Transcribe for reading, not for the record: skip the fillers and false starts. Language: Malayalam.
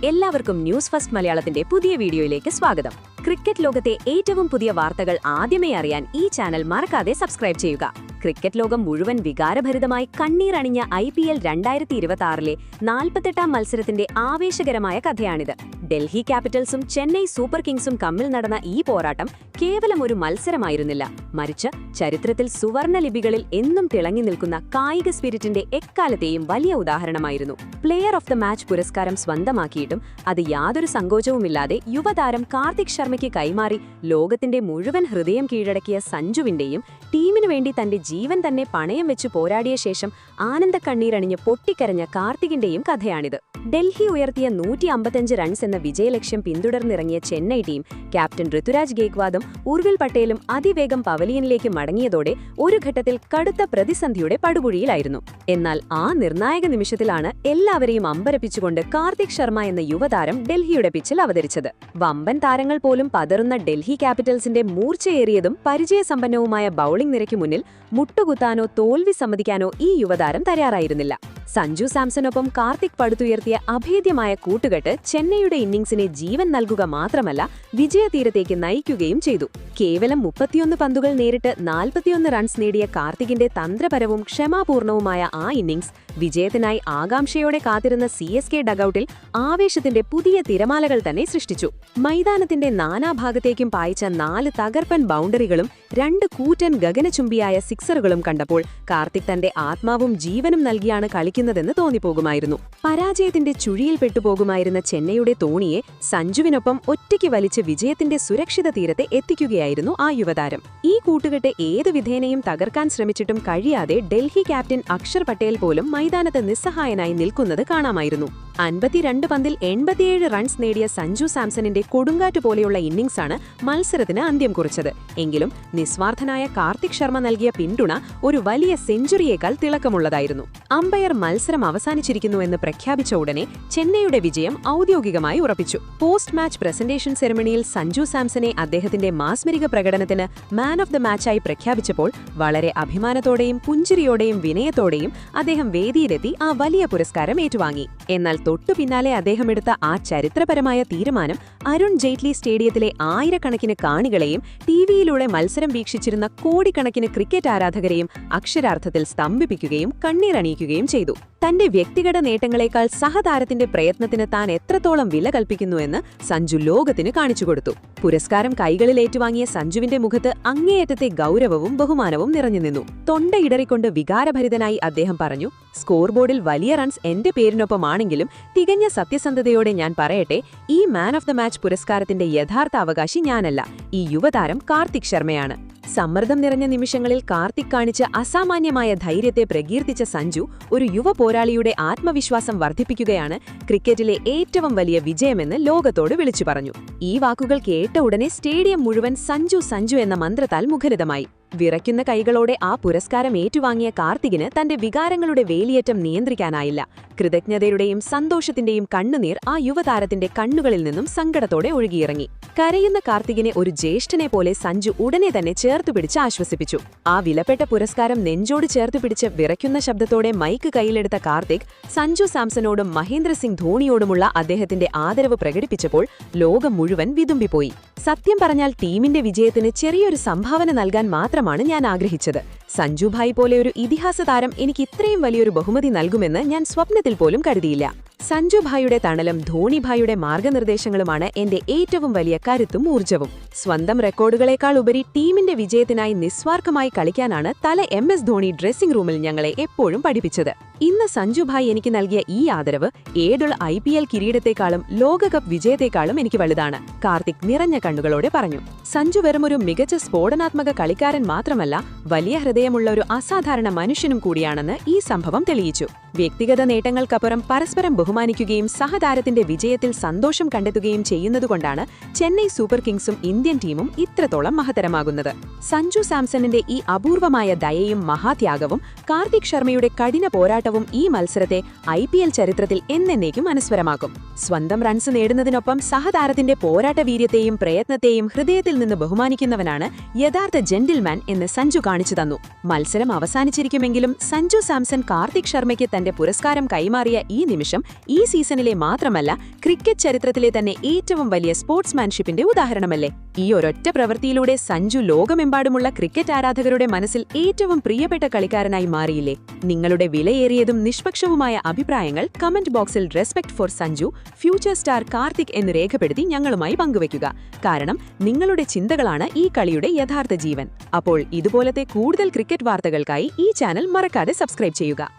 എല്ലാവർക്കും ന്യൂസ് ഫസ്റ്റ് മലയാളത്തിന്റെ പുതിയ വീഡിയോയിലേക്ക് സ്വാഗതം. ക്രിക്കറ്റ് ലോകത്തെ ഏറ്റവും പുതിയ വാർത്തകൾ ആദ്യമേ അറിയാൻ ഈ ചാനൽ മറക്കാതെ സബ്സ്ക്രൈബ് ചെയ്യുക. ക്രിക്കറ്റ് ലോകം മുഴുവൻ വികാരഭരിതമായി കണ്ണീരണിഞ്ഞ IPL 2026-ലെ 48ാം മത്സരത്തിന്റെ ആവേശകരമായ കഥയാണിത്. ഡൽഹി ക്യാപിറ്റൽസും ചെന്നൈ സൂപ്പർ കിങ്സും തമ്മിൽ നടന്ന ഈ പോരാട്ടം കേവലം ഒരു മത്സരമായിരുന്നില്ല, മറിച്ച് ചരിത്രത്തിൽ സുവർണ ലിപികളിൽ എന്നും തിളങ്ങി നിൽക്കുന്ന കായിക സ്പിരിറ്റിന്റെ എക്കാലത്തെയും വലിയ ഉദാഹരണമായിരുന്നു. പ്ലെയർ ഓഫ് ദ മാച്ച് പുരസ്കാരം സ്വന്തമാക്കിയിട്ടും അത് യാതൊരു സങ്കോചവുമില്ലാതെ യുവതാരം കാർത്തിക് ശർമ്മയ്ക്ക് കൈമാറി ലോകത്തിന്റെ മുഴുവൻ ഹൃദയം കീഴടക്കിയ സഞ്ജുവിന്റെയും ടീമിനു വേണ്ടി തന്റെ ജീവൻ തന്നെ പണയം വെച്ച് പോരാടിയ ശേഷം ആനന്ദക്കണ്ണീരണിഞ്ഞ് പൊട്ടിക്കരഞ്ഞ കാർത്തികിന്റെയും കഥയാണിത്. ഡൽഹി ഉയർത്തിയ 155 റൺസ് എന്ന വിജയലക്ഷ്യം പിന്തുടർന്നിറങ്ങിയ ചെന്നൈ ടീം ക്യാപ്റ്റൻ ഋതുരാജ് ഗേക്വാദും ഉർവിൽ പട്ടേലും അതിവേഗം പവലിയനിലേക്ക് മടങ്ങിയതോടെ ഒരു ഘട്ടത്തിൽ കടുത്ത പ്രതിസന്ധിയുടെ പടുകുഴിയിലായിരുന്നു. എന്നാൽ ആ നിർണായക നിമിഷത്തിലാണ് എല്ലാവരെയും അമ്പരപ്പിച്ചുകൊണ്ട് കാർത്തിക് ശർമ്മ എന്ന യുവതാരം ഡൽഹിയുടെ പിച്ചിൽ അവതരിച്ചത്. വമ്പൻ താരങ്ങൾ പോലും പതറുന്ന ഡൽഹി ക്യാപിറ്റൽസിന്റെ മൂർച്ചയേറിയതും പരിചയസമ്പന്നവുമായ ബൌളിംഗ് നിരയ്ക്ക് മുന്നിൽ മുട്ടുകുത്താനോ തോൽവി സമ്മതിക്കാനോ ഈ യുവതാരം തയ്യാറായിരുന്നില്ല. സഞ്ജു സാംസണൊപ്പം കാർത്തിക് പടുത്തുയർത്തിയ അഭേദ്യമായ കൂട്ടുകെട്ട് ചെന്നൈയുടെ ഇന്നിംഗ്സിനെ ജീവൻ നൽകുക മാത്രമല്ല, വിജയതീരത്തേക്ക് നയിക്കുകയും ചെയ്തു. കേവലം 31 പന്തുകൾ നേരിട്ട് 41 റൺസ് നേടിയ കാർത്തികിന്റെ തന്ത്രപരവും ക്ഷമാപൂർണവുമായ ആ ഇന്നിംഗ്സ് വിജയത്തിനായി ആകാംക്ഷയോടെ കാത്തിരുന്ന CSK ഡഗൌട്ടിൽ ആവേശത്തിന്റെ പുതിയ തിരമാലകൾ തന്നെ സൃഷ്ടിച്ചു. മൈതാനത്തിന്റെ നാനാഭാഗത്തേക്കും പായിച്ച 4 തകർപ്പൻ ബൗണ്ടറികളും 2 കൂറ്റൻ ഗഗനചുംബിയായ സിക്സറുകളും കണ്ടപ്പോൾ കാർത്തിക് തന്റെ ആത്മാവും ജീവനും നൽകിയാണ് കളിക്കുന്നതെന്ന് തോന്നിപ്പോകുമായിരുന്നു. പരാജയത്തിന്റെ ചുഴിയിൽ പെട്ടുപോകുമായിരുന്ന ചെന്നൈയുടെ തോണിയെ സഞ്ജുവിനൊപ്പം ഒറ്റയ്ക്ക് വലിച്ച് വിജയത്തിന്റെ സുരക്ഷിത തീരത്തെ എത്തിക്കുകയായിരുന്നു ആ യുവതാരം. ഈ കൂട്ടുകെട്ട് ഏതു വിധേനയും തകർക്കാൻ ശ്രമിച്ചിട്ടും കഴിയാതെ ഡൽഹി ക്യാപ്റ്റൻ അക്ഷർ പട്ടേൽ പോലും മൈതാനത്ത് നിസ്സഹായനായി നിൽക്കുന്നത് കാണാമായിരുന്നു. 52 പന്തിൽ 87 റൺസ് നേടിയ സഞ്ജു സാംസണിന്റെ കൊടുങ്കാറ്റ് പോലെയുള്ള ഇന്നിംഗ്സാണ് മത്സരത്തിന് അന്ത്യം കുറിച്ചത്. എങ്കിലും നിസ്വാർത്ഥനായ കാർത്തിക് ശർമ്മ നൽകിയ പിന്തുണ ഒരു വലിയ സെഞ്ചുറിയേക്കാൾ തിളക്കമുള്ളതായിരുന്നു. അമ്പയർ മത്സരം അവസാനിച്ചിരിക്കുന്നുവെന്ന് പ്രഖ്യാപിച്ച ഉടനെ ചെന്നൈയുടെ വിജയം ഔദ്യോഗികമായി ഉറപ്പിച്ചു. പോസ്റ്റ് മാച്ച് പ്രസന്റേഷൻ സെറമണിയിൽ സഞ്ജു സാംസനെ അദ്ദേഹത്തിന്റെ മാസ്മരിക പ്രകടനത്തിന് മാൻ ഓഫ് ദ മാച്ചായി പ്രഖ്യാപിച്ചപ്പോൾ വളരെ അഭിമാനത്തോടെയും പുഞ്ചിരിയോടെയും വിനയത്തോടെയും അദ്ദേഹം വേദിയിലെത്തി ആ വലിയ പുരസ്കാരം ഏറ്റുവാങ്ങി. എന്നാൽ തൊട്ടു പിന്നാലെ അദ്ദേഹം എടുത്ത ആ ചരിത്രപരമായ തീരുമാനം അരുൺ ജെയ്റ്റ്ലി സ്റ്റേഡിയത്തിലെ ആയിരക്കണക്കിന് കാണികളെയും ടിവിയിലൂടെ മത്സരം വീക്ഷിച്ചിരുന്ന കോടിക്കണക്കിന് ക്രിക്കറ്റ് ആരാധകരെയും അക്ഷരാർത്ഥത്തിൽ സ്തംഭിപ്പിക്കുകയും കണ്ണീരണിയിക്കുകയും ചെയ്തു. തന്റെ വ്യക്തിഗത നേട്ടങ്ങളെക്കാൾ സഹതാരത്തിന്റെ പ്രയത്നത്തിന് താൻ എത്രത്തോളം വില കൽപ്പിക്കുന്നുവെന്ന് സഞ്ജു ലോകത്തിന് കാണിച്ചുകൊടുത്തു. പുരസ്കാരം കൈകളിൽ ഏറ്റുവാങ്ങിയ സഞ്ജുവിന്റെ മുഖത്ത് അങ്ങേയറ്റത്തെ ഗൗരവവും ബഹുമാനവും നിറഞ്ഞുനിന്നു. തൊണ്ടയിടറിക്കൊണ്ട് വികാരഭരിതനായി അദ്ദേഹം പറഞ്ഞു, സ്കോർ ബോർഡിൽ വലിയ റൺസ് എന്റെ പേരിനൊപ്പമാണെങ്കിലും തികഞ്ഞ സത്യസന്ധതയോടെ ഞാൻ പറയട്ടെ, ഈ മാൻ ഓഫ് ദ മാച്ച് പുരസ്കാരത്തിന്റെ യഥാർത്ഥ അവകാശി ഞാനല്ല, ഈ യുവതാരം കാർത്തിക് ശർമ്മയാണ്. സമ്മർദ്ദം നിറഞ്ഞ നിമിഷങ്ങളിൽ കാർത്തിക് കാണിച്ച അസാമാന്യമായ ധൈര്യത്തെ പ്രകീർത്തിച്ച സഞ്ജു ഒരു യുവ പോരാളിയുടെ ആത്മവിശ്വാസം വർദ്ധിപ്പിക്കുകയാണ് ക്രിക്കറ്റിലെ ഏറ്റവും വലിയ വിജയമെന്ന് ലോകത്തോട് വിളിച്ചു പറഞ്ഞു. ഈ വാക്കുകൾ കേട്ട ഉടനെ സ്റ്റേഡിയം മുഴുവൻ സഞ്ജു സഞ്ജു എന്ന മന്ത്രത്താൽ മുഖരിതമായി. വിറയ്ക്കുന്ന കൈകളോടെ ആ പുരസ്കാരം ഏറ്റുവാങ്ങിയ കാർത്തികിന് തന്റെ വികാരങ്ങളുടെ വേലിയേറ്റം നിയന്ത്രിക്കാനായില്ല. കൃതജ്ഞതയുടെയും സന്തോഷത്തിന്റെയും കണ്ണുനീർ ആ യുവതാരത്തിന്റെ കണ്ണുകളിൽ നിന്നും സങ്കടത്തോടെ ഒഴുകിയിറങ്ങി. കരയുന്ന കാർത്തികിനെ ഒരു ജ്യേഷ്ഠനെ പോലെ സഞ്ജു ഉടനെ തന്നെ ചേർത്തുപിടിച്ച് ആശ്വസിപ്പിച്ചു. ആ വിലപ്പെട്ട പുരസ്കാരം നെഞ്ചോട് ചേർത്തുപിടിച്ച് വിറയ്ക്കുന്ന ശബ്ദത്തോടെ മൈക്ക് കയ്യിലെടുത്ത കാർത്തിക് സഞ്ജു സാംസണോടും മഹേന്ദ്ര സിംഗ് ധോണിയോടുമുള്ള അദ്ദേഹത്തിന്റെ ആദരവ് പ്രകടിപ്പിച്ചപ്പോൾ ലോകം മുഴുവൻ വിതുമ്പിപ്പോയി. സത്യം പറഞ്ഞാൽ ടീമിന്റെ വിജയത്തിന് ചെറിയൊരു സംഭാവന നൽകാൻ മാത്രമാണ് ഞാൻ ആഗ്രഹിച്ചത്. സഞ്ജുഭായ് പോലെ ഒരു ഇതിഹാസ താരം എനിക്ക് ഇത്രയും വലിയൊരു ബഹുമതി നൽകുമെന്ന് ഞാൻ സ്വപ്നത്തിൽ പോലും കരുതിയില്ല. സഞ്ജുഭായിയുടെ തണലും ധോണിഭായിയുടെ മാർഗനിർദ്ദേശങ്ങളുമാണ് എന്റെ ഏറ്റവും വലിയ കരുത്തും ഊർജ്ജവും. സ്വന്തം റെക്കോർഡുകളേക്കാൾ ഉപരി ടീമിന്റെ വിജയത്തിനായി നിസ്വാർത്ഥമായി കളിക്കാനാണ് തല MS ധോണി ഡ്രസ്സിംഗ് റൂമിൽ ഞങ്ങളെ എപ്പോഴും പഠിപ്പിച്ചത്. ഇന്ന് സഞ്ജുഭായ് എനിക്ക് നൽകിയ ഈ ആദരവ് ഏടുള്ള IPL കിരീടത്തെക്കാളും ലോകകപ്പ് വിജയത്തെക്കാളും എനിക്ക് വലുതാണ്, കാർത്തിക് നിറഞ്ഞ കണ്ണുകളോടെ പറഞ്ഞു. സഞ്ജു വെറുമൊരു മികച്ച സ്ഫോടനാത്മക കളിക്കാരൻ മാത്രമല്ല, വലിയ ഹൃദയമുള്ള ഒരു അസാധാരണ മനുഷ്യനും കൂടിയാണെന്ന് ഈ സംഭവം തെളിയിച്ചു. വ്യക്തിഗത നേട്ടങ്ങൾക്കപ്പുറം പരസ്പരം ബഹുമാനിക്കുകയും സഹതാരത്തിന്റെ വിജയത്തിൽ സന്തോഷം കണ്ടെത്തുകയും ചെയ്യുന്നതുകൊണ്ടാണ് ചെന്നൈ സൂപ്പർ കിങ്സും ഇന്ത്യൻ ടീമും ഇത്രത്തോളം മഹത്തരമാകുന്നത്. സഞ്ജു സാംസണിന്റെ ഈ അപൂർവമായ ദയയും മഹാത്യാഗവും കാർത്തിക് ശർമ്മയുടെ കഠിന പോരാട്ടവും ഈ മത്സരത്തെ IPL ചരിത്രത്തിൽ എന്നേക്കും അനശ്വരമാക്കും. സ്വന്തം റൺസ് നേടുന്നതിനൊപ്പം സഹതാരത്തിന്റെ പോരാട്ട വീര്യത്തെയും പ്രയത്നത്തെയും ഹൃദയത്തിൽ നിന്ന് ബഹുമാനിക്കുന്നവനാണ് യഥാർത്ഥ ജെന്റിൽമാൻ എന്ന് സഞ്ജു കാണിച്ചു തന്നു. മത്സരം അവസാനിച്ചിരിക്കുമെങ്കിലും സഞ്ജു സാംസൺ കാർത്തിക് ശർമ്മയ്ക്ക് തന്റെ പുരസ്കാരം കൈമാറിയ ഈ നിമിഷം ഈ സീസണിലെ മാത്രമല്ല ക്രിക്കറ്റ് ചരിത്രത്തിലെ തന്നെ ഏറ്റവും വലിയ സ്പോർട്സ്മാൻഷിപ്പിന്റെ ഉദാഹരണമല്ലേ? ഈ ഒരൊറ്റ പ്രവൃത്തിയിലൂടെ സഞ്ജു ലോകമെമ്പാടുമുള്ള ക്രിക്കറ്റ് ആരാധകരുടെ മനസ്സിൽ ഏറ്റവും പ്രിയപ്പെട്ട കളിക്കാരനായി മാറിയില്ലേ? നിങ്ങളുടെ വിലയേറിയതും നിഷ്പക്ഷവുമായ അഭിപ്രായങ്ങൾ കമന്റ് ബോക്സിൽ respect for Sanju, future star Karthik എന്ന് രേഖപ്പെടുത്തി ഞങ്ങളുമായി പങ്കുവയ്ക്കുക. കാരണം നിങ്ങളുടെ ചിന്തകളാണ് ഈ കളിയുടെ യഥാർത്ഥ ജീവൻ. അപ്പോൾ ഇതുപോലത്തെ കൂടുതൽ ക്രിക്കറ്റ് വാർത്തകൾക്കായി ഈ ചാനൽ മറക്കാതെ സബ്സ്ക്രൈബ് ചെയ്യുക.